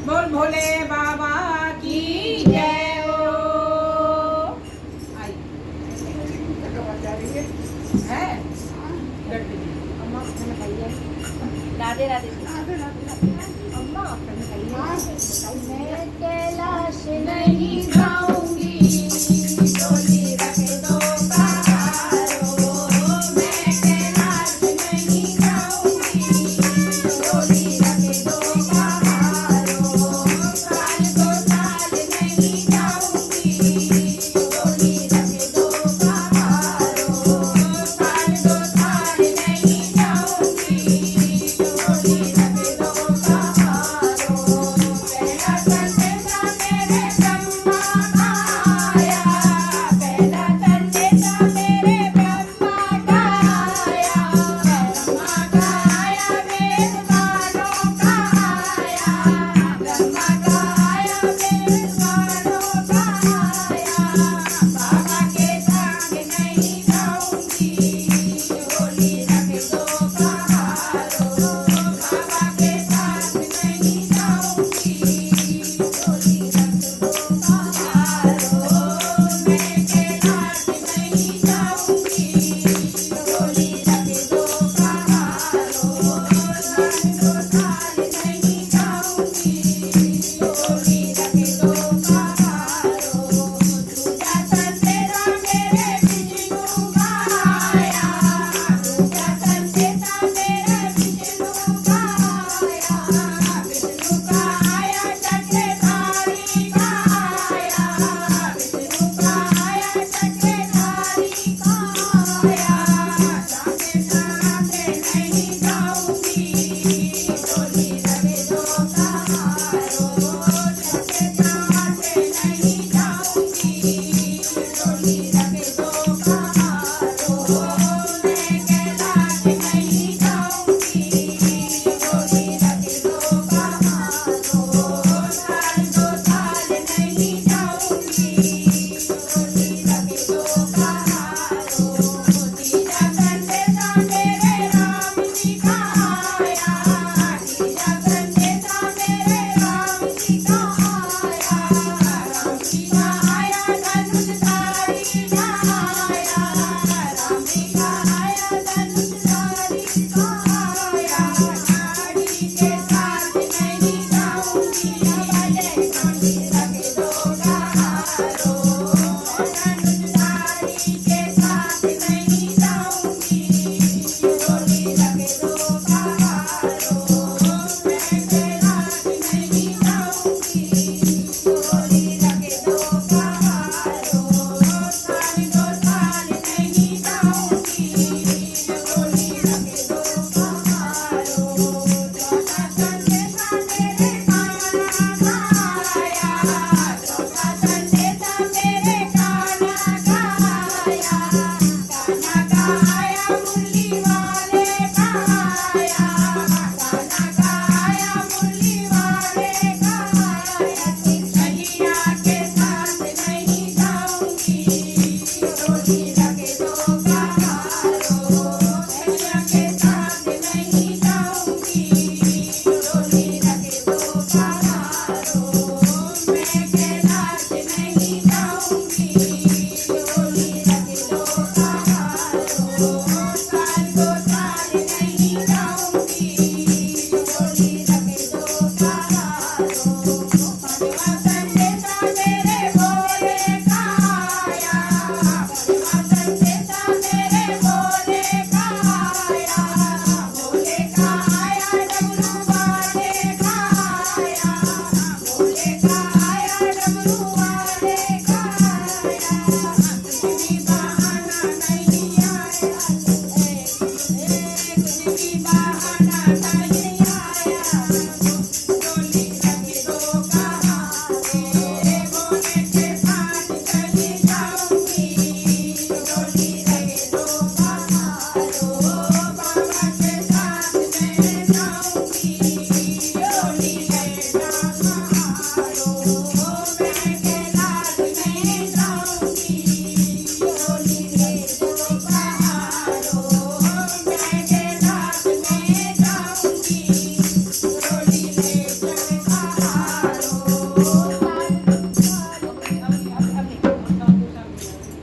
बोल भोले बाबा की जय हो। आई है राधे राधे अम्मा मैं कैलाश नहीं जाऊंगी डोली रख दो पहाड़ों मैं कैलाश नहीं जाऊंगी डोली रख दो पहाड़ों साल दो साल नहीं जाऊंगी डोली रख दो पहाड़ों साल दो साल नहीं जाऊंगी डोली रख दो पहाड़ों पहला संदेशा मेरे ब्रह्मा का आया पहला संदेशा मेरे ब्रह्मा का आया ब्रह्मा का आया वेद वालों का आया ब्रह्मा का आया वेद वालों का आया बाबा के संग नहीं जाऊंगी डोली रख दो पहाड़ों बाबा के साथ नहीं जाऊंगी डोली रख दो पहाड़ों मैं कैलाश नहीं जाऊंगी डोली रख दो पहाड़ों साल दो साल नहीं जाऊंगी डोली रख दो पहाड़ों दूजा संदेशा मेरे विष्णु का आया दूजा संदेशा मेरे विष्णु का आया विष्णु का